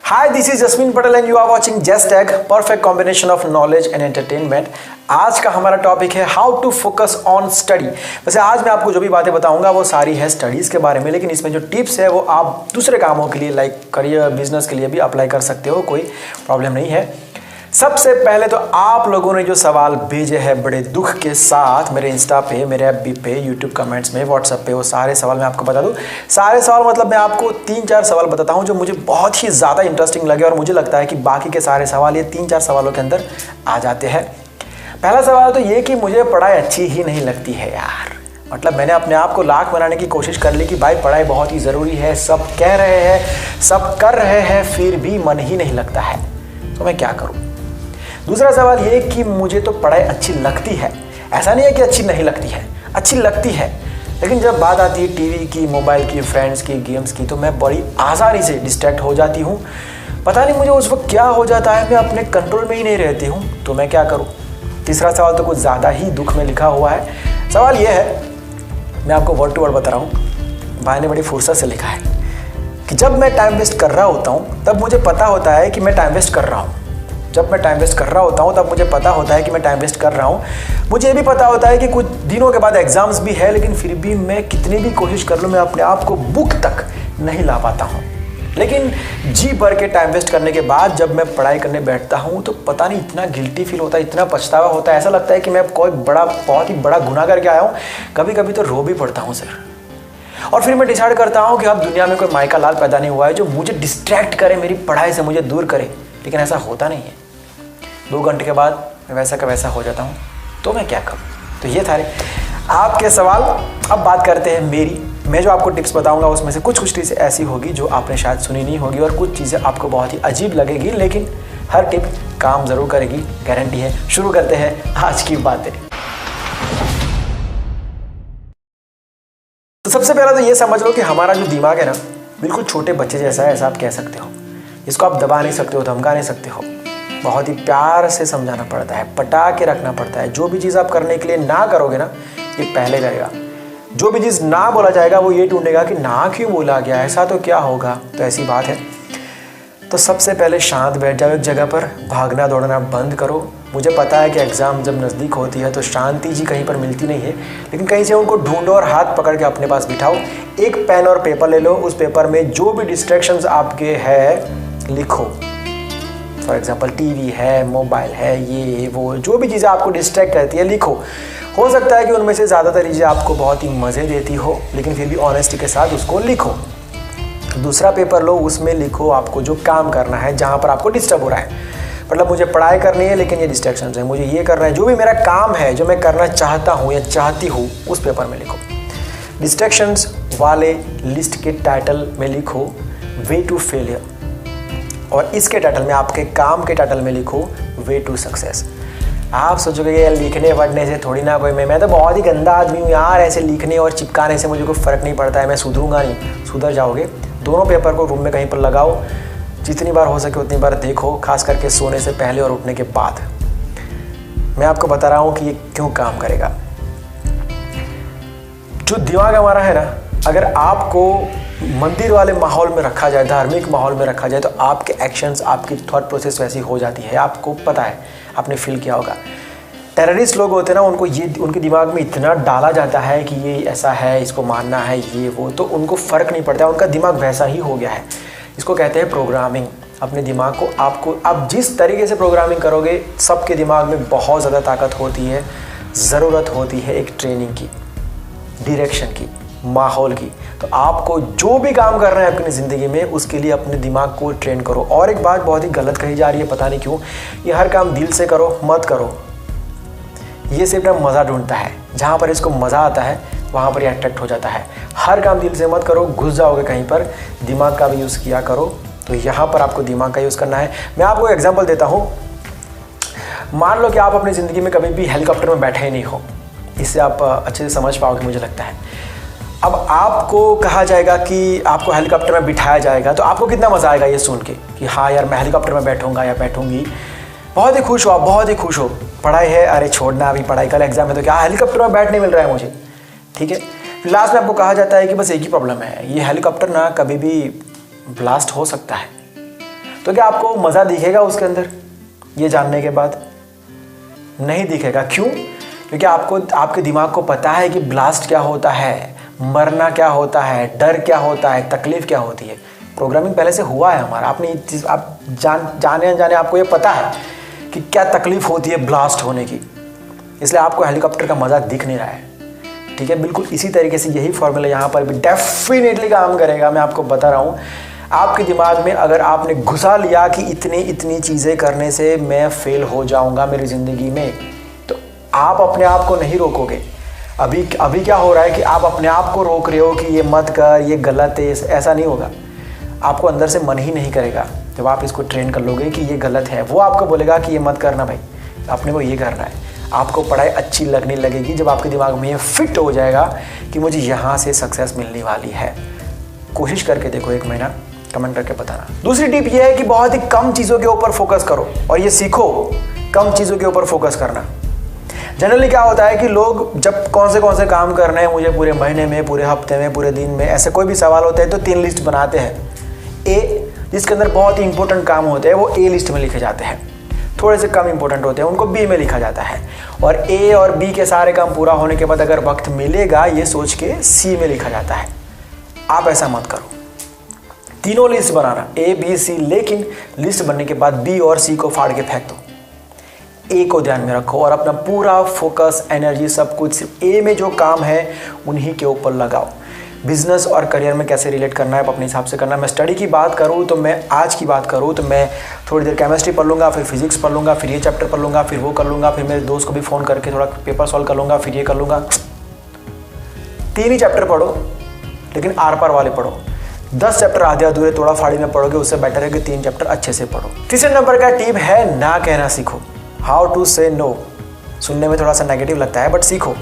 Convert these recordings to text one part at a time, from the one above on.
Hi, this is Jasmine Patel and you are watching Just Tech, perfect combination of knowledge and entertainment। आज का हमारा topic है how to focus on study. वैसे आज मैं आपको जो भी बातें बताऊंगा वो सारी है स्टडीज़ के बारे में, लेकिन इसमें जो टिप्स है वो आप दूसरे कामों के लिए लाइक करियर बिजनेस के लिए भी अप्लाई कर सकते हो, कोई प्रॉब्लम नहीं है। सबसे पहले तो आप लोगों ने जो सवाल भेजे हैं बड़े दुख के साथ मेरे इंस्टा पे, मेरे एफबी पे, यूट्यूब कमेंट्स में, व्हाट्सएप पे, वो सारे सवाल मैं आपको बता दूं। सारे सवाल मतलब मैं आपको 3-4 सवाल बताता हूं जो मुझे बहुत ही ज़्यादा इंटरेस्टिंग लगे और मुझे लगता है कि बाकी के सारे सवाल ये 3-4 सवालों के अंदर आ जाते हैं। पहला सवाल तो ये कि मुझे पढ़ाई अच्छी ही नहीं लगती है यार। मतलब मैंने अपने आप को लाख बनाने की कोशिश कर ली कि भाई पढ़ाई बहुत ही ज़रूरी है, सब कह रहे हैं, सब कर रहे हैं, फिर भी मन ही नहीं लगता है, तो मैं क्या करूँ। दूसरा सवाल ये कि मुझे तो पढ़ाई अच्छी लगती है, ऐसा नहीं है कि अच्छी नहीं लगती है, अच्छी लगती है, लेकिन जब बात आती है टीवी की, मोबाइल की, फ्रेंड्स की, गेम्स की, तो मैं बड़ी आसानी से डिस्ट्रैक्ट हो जाती हूँ। पता नहीं मुझे उस वक्त क्या हो जाता है, मैं अपने कंट्रोल में ही नहीं रहती हूँ, तो मैं क्या करूँ। तीसरा सवाल तो कुछ ज़्यादा ही दुख में लिखा हुआ है। सवाल ये है, मैं आपको वर्ड टू वर्ड बता रहा हूँ, भाई ने बड़ी फुर्सत से लिखा है कि जब मैं टाइम वेस्ट कर रहा होता हूँ तब मुझे पता होता है कि मैं टाइम वेस्ट कर रहा हूँ। जब मैं टाइम वेस्ट कर रहा होता हूँ तब मुझे पता होता है कि मैं टाइम वेस्ट कर रहा हूँ। मुझे ये भी पता होता है कि कुछ दिनों के बाद एग्जाम्स भी है, लेकिन फिर भी मैं कितनी भी कोशिश कर लूँ मैं अपने आप को बुक तक नहीं ला पाता हूँ। लेकिन जी भर के टाइम वेस्ट करने के बाद जब मैं पढ़ाई करने बैठता हूँ तो पता नहीं इतना गिल्टी फील होता है, इतना पछतावा होता है, ऐसा लगता है कि मैं कोई बहुत ही बड़ा गुनाह करके आया हूँ। कभी कभी तो रो भी पड़ता हूँ सर। और फिर मैं डिसाइड करता हूँ कि अब दुनिया में कोई माइका लाल पैदा नहीं हुआ है जो मुझे डिस्ट्रैक्ट करे, मेरी पढ़ाई से मुझे दूर करे, लेकिन ऐसा होता नहीं है। 2 घंटे के बाद मैं वैसा का वैसा हो जाता हूँ, तो मैं क्या करूँ। तो ये था आपके सवाल। अब बात करते हैं मेरी। मैं जो आपको टिप्स बताऊंगा उसमें से कुछ चीज़ें ऐसी होगी जो आपने शायद सुनी नहीं होगी और कुछ चीज़ें आपको बहुत ही अजीब लगेगी, लेकिन हर टिप काम ज़रूर करेगी, गारंटी है। शुरू करते हैं आज की बातें। तो सबसे पहला तो ये समझ लो कि हमारा जो दिमाग है ना, बिल्कुल छोटे बच्चे जैसा है, ऐसा आप कह सकते हो। इसको आप दबा नहीं सकते हो, धमका नहीं सकते हो, बहुत ही प्यार से समझाना पड़ता है, पटा के रखना पड़ता है। जो भी चीज़ आप करने के लिए ना करोगे ना, ये पहले करेगा। जो भी चीज़ ना बोला जाएगा वो ये ढूंढेगा कि ना क्यों बोला गया, ऐसा तो क्या होगा। तो ऐसी बात है। तो सबसे पहले शांत बैठ जाओ एक जगह पर, भागना दौड़ना बंद करो। मुझे पता है कि एग्ज़ाम जब नज़दीक होती है तो शांति जी कहीं पर मिलती नहीं है, लेकिन कहीं से उनको ढूंढो और हाथ पकड़ के अपने पास बिठाओ। एक पेन और पेपर ले लो, उस पेपर में जो भी डिस्ट्रैक्शंस आपके हैं लिखो। फॉर एग्जाम्पल टीवी है, मोबाइल है, ये वो जो भी चीज़ें आपको डिस्ट्रैक्ट करती है लिखो। हो सकता है कि उनमें से ज़्यादातर चीज़ें आपको बहुत ही मज़े देती हो, लेकिन फिर भी ऑनेस्टी के साथ उसको लिखो। दूसरा पेपर लो, उसमें लिखो आपको जो काम करना है, जहाँ पर आपको डिस्टर्ब हो रहा है। मतलब मुझे पढ़ाई करनी है लेकिन ये डिस्ट्रैक्शंस है, मुझे ये करना है, जो भी मेरा काम है, जो मैं करना चाहता हूँ या चाहती हूँ, उस पेपर में लिखो। डिस्ट्रैक्शंस वाले लिस्ट के टाइटल में लिखो वे टू फेलियर, और इसके टाइटल में, आपके काम के टाइटल में लिखो वे टू सक्सेस। आप सोचोगे यार लिखने पढ़ने से थोड़ी ना कोई, मैं तो बहुत ही गंदा आदमी हूँ यार, ऐसे लिखने और चिपकाने से मुझे कोई फ़र्क नहीं पड़ता है, मैं सुधरूंगा नहीं। सुधर जाओगे। दोनों पेपर को रूम में कहीं पर लगाओ, जितनी बार हो सके उतनी बार देखो, खास करके सोने से पहले और उठने के बाद। मैं आपको बता रहा हूँ कि ये क्यों काम करेगा। जो दिमाग हमारा है ना, अगर आपको मंदिर वाले माहौल में रखा जाए, धार्मिक माहौल में रखा जाए, तो आपके एक्शंस, आपकी थॉट प्रोसेस वैसी हो जाती है। आपको पता है, आपने फील किया होगा। टेररिस्ट लोग होते हैं ना, उनको ये उनके दिमाग में इतना डाला जाता है कि ये ऐसा है, इसको मारना है, ये वो, तो उनको फ़र्क नहीं पड़ता, उनका दिमाग वैसा ही हो गया है। इसको कहते हैं प्रोग्रामिंग। अपने दिमाग को आप जिस तरीके से प्रोग्रामिंग करोगे, सबके दिमाग में बहुत ज़्यादा ताकत होती है। ज़रूरत होती है एक ट्रेनिंग की, डायरेक्शन की, माहौल की। तो आपको जो भी काम करना है अपनी ज़िंदगी में, उसके लिए अपने दिमाग को ट्रेन करो। और एक बात बहुत ही गलत कही जा रही है, पता नहीं क्यों, ये हर काम दिल से करो मत करो। ये सिर्फ ना मज़ा ढूंढता है, जहाँ पर इसको मज़ा आता है वहाँ पर ये अट्रैक्ट हो जाता है। हर काम दिल से मत करो, घुस जाओगे कहीं पर। दिमाग का भी यूज़ किया करो। तो यहाँ पर आपको दिमाग का यूज़ करना है। मैं आपको एग्जाम्पल देता हूँ। मान लो कि आप अपनी ज़िंदगी में कभी भी हेलीकॉप्टर में बैठे ही नहीं हो। इससे आप अच्छे से समझ पाओगे मुझे लगता है। अब आपको कहा जाएगा कि आपको हेलीकॉप्टर में बिठाया जाएगा, तो आपको कितना मज़ा आएगा ये सुन के कि हाँ यार मैं हेलीकॉप्टर में बैठूंगा या बैठूंगी। बहुत ही खुश हो आप, बहुत ही खुश हो। पढ़ाई है, अरे छोड़ना, अभी पढ़ाई, कल एग्जाम है, तो क्या हेलीकॉप्टर में बैठने मिल रहा है मुझे, ठीक है। फिर लास्ट में आपको कहा जाता है कि बस एक ही प्रॉब्लम है, ये हेलीकॉप्टर ना कभी भी ब्लास्ट हो सकता है। तो क्या आपको मज़ा दिखेगा उसके अंदर ये जानने के बाद? नहीं दिखेगा। क्यों? क्योंकि आपको आपके दिमाग को पता है कि ब्लास्ट क्या होता है, मरना क्या होता है, डर क्या होता है, तकलीफ क्या होती है। प्रोग्रामिंग पहले से हुआ है हमारा, आपने ये चीज़ आप जाने अनजाने आपको ये पता है कि क्या तकलीफ होती है ब्लास्ट होने की, इसलिए आपको हेलीकॉप्टर का मज़ा दिख नहीं रहा है। ठीक है, बिल्कुल इसी तरीके से यही फॉर्मूला यहाँ पर भी डेफिनेटली काम करेगा। मैं आपको बता रहा हूँ, आपके दिमाग में अगर आपने घुसा लिया कि इतनी चीज़ें करने से मैं फेल हो जाऊँगा मेरी ज़िंदगी में, तो आप अपने आप को नहीं रोकोगे। अभी क्या हो रहा है कि आप अपने आप को रोक रहे हो कि ये मत कर, ये गलत है। ऐसा नहीं होगा, आपको अंदर से मन ही नहीं करेगा। जब आप इसको ट्रेन कर लोगे कि ये गलत है, वो आपको बोलेगा कि ये मत करना भाई, अपने को ये करना है। आपको पढ़ाई अच्छी लगने लगेगी जब आपके दिमाग में ये फिट हो जाएगा कि मुझे यहाँ से सक्सेस मिलने वाली है। कोशिश करके देखो, 1 महीना, कमेंट करके बताना। दूसरी टिप ये है कि बहुत ही कम चीज़ों के ऊपर फोकस करो और ये सीखो कम चीज़ों के ऊपर फोकस करना। जनरली क्या होता है कि लोग जब कौन से काम करने हैं मुझे पूरे महीने में, पूरे हफ्ते में, पूरे दिन में, ऐसे कोई भी सवाल होते हैं तो 3 लिस्ट बनाते हैं। ए, जिसके अंदर बहुत ही इंपॉर्टेंट काम होते हैं वो ए लिस्ट में लिखे जाते हैं, थोड़े से कम इंपॉर्टेंट होते हैं उनको बी में लिखा जाता है, और ए और बी के सारे काम पूरा होने के बाद अगर वक्त मिलेगा ये सोच के सी में लिखा जाता है। आप ऐसा मत करो, तीनों list banana, A B C, लेकिन लिस्ट बनने के बाद बी और सी को फाड़ के फेंक दो। ए को ध्यान में रखो और अपना पूरा फोकस, एनर्जी, सब कुछ सिर्फ ए में जो काम है उन्हीं के ऊपर लगाओ। बिजनेस और करियर में कैसे रिलेट करना है आप अपने हिसाब से करना। मैं स्टडी की बात करूँ तो मैं आज की बात करूँ तो मैं थोड़ी देर केमिस्ट्री पढ़ लूँगा, फिर फिजिक्स पढ़ लूँगा, फिर ये चैप्टर पढ़ लूँगा, फिर वो कर लूँगा, फिर मेरे दोस्त को भी फ़ोन करके थोड़ा पेपर सॉल्व कर लूँगा, फिर ये कर लूँगा। 3 ही चैप्टर पढ़ो, लेकिन आर पार वाले पढ़ो। 10 चैप्टर आधे अधूरे तोड़ा फाड़ी में पढ़ोगे, उससे बेटर है कि 3 चैप्टर अच्छे से पढ़ो। तीसरे नंबर का टिप है ना कहना सीखो। हाउ टू से नो। सुनने में थोड़ा सा नेगेटिव लगता है बट सीखो।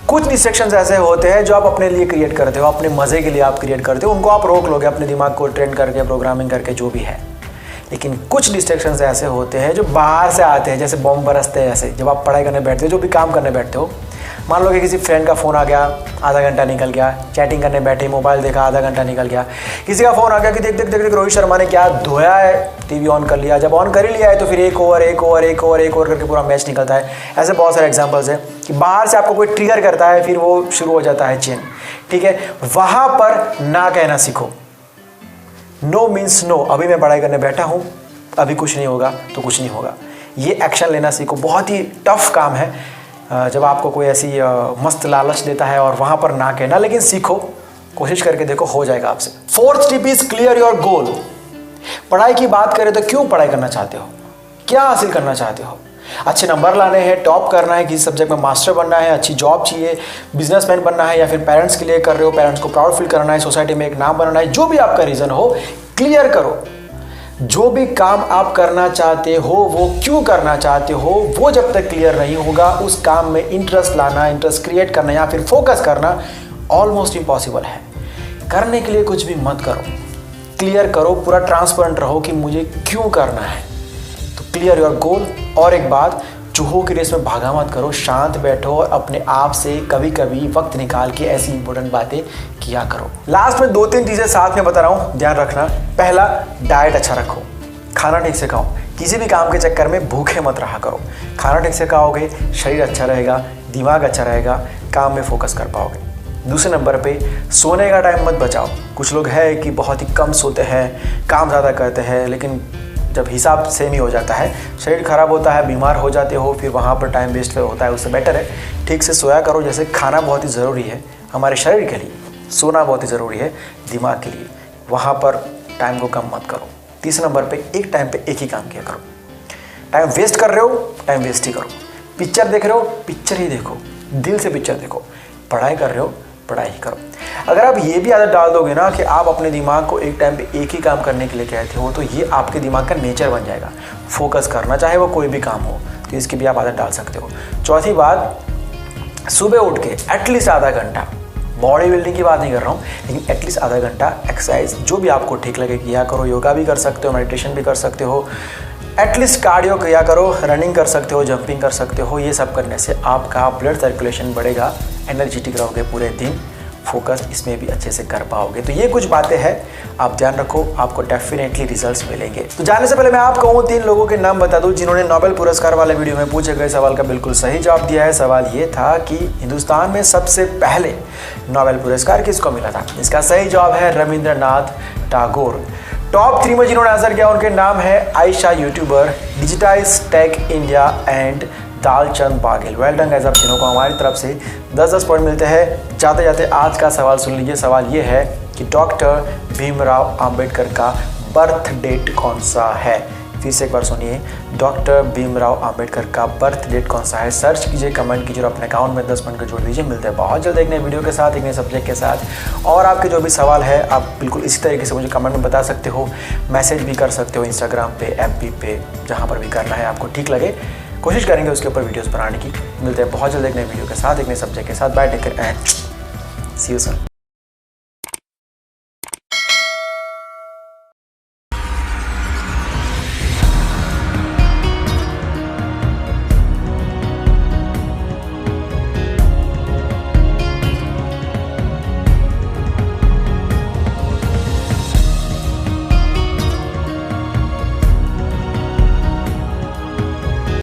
कुछ डिस्ट्रैक्शंस ऐसे होते हैं जो आप अपने लिए क्रिएट करते हो, अपने मज़े के लिए आप क्रिएट करते हो, उनको आप रोक लोगे अपने दिमाग को ट्रेन करके, प्रोग्रामिंग करके, जो भी है। लेकिन कुछ डिस्ट्रैक्शंस ऐसे होते हैं जो बाहर से आते हैं, जैसे बॉम्ब बरसते हैं। ऐसे जब आप पढ़ाई करने बैठते हो, जो भी काम करने बैठते हो, मान लो कि किसी फ्रेंड का फ़ोन आ गया, आधा घंटा निकल गया, चैटिंग करने बैठे, मोबाइल देखा, आधा घंटा निकल गया। किसी का फ़ोन आ गया कि देख देख देख देख रोहित शर्मा ने क्या धोया है, टीवी ऑन कर लिया। जब ऑन कर ही लिया है तो फिर एक ओवर करके पूरा मैच निकलता है। ऐसे बहुत सारे एग्जांपल्स हैं कि बाहर से आपको कोई ट्रिगर करता है, फिर वो शुरू हो जाता है चेन। ठीक है, वहाँ पर ना कहना सीखो। No means no. अभी मैं पढ़ाई करने बैठा हूँ, अभी कुछ नहीं होगा तो कुछ नहीं होगा, ये एक्शन लेना सीखो। बहुत ही टफ काम है जब आपको कोई ऐसी मस्त लालच देता है और वहाँ पर ना कहना, लेकिन सीखो, कोशिश करके देखो, हो जाएगा आपसे। 4th tip is clear your goal. पढ़ाई की बात करें तो क्यों पढ़ाई करना चाहते हो, क्या हासिल करना चाहते हो? अच्छे नंबर लाने हैं, टॉप करना है, किसी सब्जेक्ट में मास्टर बनना है, अच्छी जॉब चाहिए, बिजनेसमैन बनना है, या फिर पेरेंट्स के लिए कर रहे हो, पेरेंट्स को प्राउड फील करना है, सोसाइटी में एक नाम बनाना है। जो भी आपका रीज़न हो, क्लियर करो। जो भी काम आप करना चाहते हो, वो क्यों करना चाहते हो, वो जब तक क्लियर नहीं होगा, उस काम में इंटरेस्ट लाना, इंटरेस्ट क्रिएट करना या फिर फोकस करना ऑलमोस्ट इम्पॉसिबल है। करने के लिए कुछ भी मत करो, क्लियर करो, पूरा ट्रांसपेरेंट रहो कि मुझे क्यों करना है। तो क्लियर योर गोल। और एक बात, चूहों की रेस में भागा मत करो, शांत बैठो और अपने आप से कभी कभी वक्त निकाल के ऐसी इंपॉर्टेंट बातें किया करो। लास्ट में 2-3 चीज़ें साथ में बता रहा हूँ, ध्यान रखना। पहला, डाइट अच्छा रखो, खाना ठीक से खाओ। किसी भी काम के चक्कर में भूखे मत रहा करो। खाना ठीक से खाओगे, शरीर अच्छा रहेगा, दिमाग अच्छा रहेगा, काम में फोकस कर पाओगे। दूसरे नंबर पे, सोने का टाइम मत बचाओ। कुछ लोग हैं कि बहुत ही कम सोते हैं, काम ज़्यादा करते हैं, लेकिन जब हिसाब सेम ही हो जाता है, शरीर खराब होता है, बीमार हो जाते हो, फिर वहाँ पर टाइम वेस्ट होता है। उससे बेटर है ठीक से सोया करो। जैसे खाना बहुत ही ज़रूरी है हमारे शरीर के लिए, सोना बहुत ही ज़रूरी है दिमाग के लिए, वहाँ पर टाइम को कम मत करो। तीसरे नंबर पे, एक टाइम पे एक ही काम किया करो। टाइम वेस्ट कर रहे हो, टाइम वेस्ट ही करो। पिक्चर देख रहे हो, पिक्चर ही देखो, दिल से पिक्चर देखो। पढ़ाई कर रहे हो, पढ़ाई ही करो। अगर आप ये भी आदत डाल दोगे ना कि आप अपने दिमाग को एक टाइम पे एक ही काम करने के लिए कहते हो, तो ये आपके दिमाग का नेचर बन जाएगा, फोकस करना, चाहे वो कोई भी काम हो। तो इसकी भी आप आदत डाल सकते हो। चौथी बात, सुबह उठ के एटलीस्ट आधा घंटा, बॉडी बिल्डिंग की बात नहीं कर रहा हूँ, लेकिन एटलीस्ट आधा घंटा एक्सरसाइज जो भी आपको ठीक लगे किया करो। योगा भी कर सकते हो, मेडिटेशन भी कर सकते हो, एटलीस्ट कार्डियो किया करो, रनिंग कर सकते हो, जंपिंग कर सकते हो। ये सब करने से आपका ब्लड सर्कुलेशन बढ़ेगा, एनर्जेटिक रहोगे पूरे दिन फोकस इसमें भी अच्छे से कर पाओगे। तो ये कुछ बातें हैं, आप ध्यान रखो, आपको डेफिनेटली रिजल्ट्स मिलेंगे। तो जाने से पहले मैं आपको उन 3 लोगों के नाम बता दूं जिन्होंने नोबेल पुरस्कार वाले वीडियो में पूछे गए सवाल का बिल्कुल सही जवाब दिया है। सवाल ये था कि हिंदुस्तान में सबसे पहले नोबेल पुरस्कार किसको मिला था। इसका सही जवाब है रविंद्रनाथ टैगोर। टॉप 3 में जिन्होंने आंसर किया उनके नाम है Ayesha YouTuber, digitize tech India and Dalchand Baghel. Well done guys, आप तीनों को हमारी तरफ से 10-10 पॉइंट मिलते हैं। जाते जाते आज का सवाल सुन लीजिए। सवाल ये है कि डॉक्टर भीमराव अंबेडकर का बर्थ डेट कौन सा है। फिर से एक बार सुनिए, डॉक्टर भीमराव अंबेडकर का बर्थ डेट कौन सा है। सर्च कीजिए, कमेंट कीजिए और अपने अकाउंट में 10 पॉइंट को जोड़ दीजिए। मिलते हैं बहुत जल्द एक नए वीडियो के साथ, एक नए सब्जेक्ट के साथ। और आपके जो भी सवाल है आप बिल्कुल इसी तरीके से मुझे कमेंट में बता सकते हो, मैसेज भी कर सकते हो इंस्टाग्राम पे, FB पे, जहाँ पर भी करना है आपको ठीक लगे। कोशिश करेंगे उसके ऊपर वीडियोस बनाने की। मिलते हैं बहुत जल्द एक नए वीडियो के साथ, एक नए सब्जेक्ट के साथ। Bye, take care and see you soon.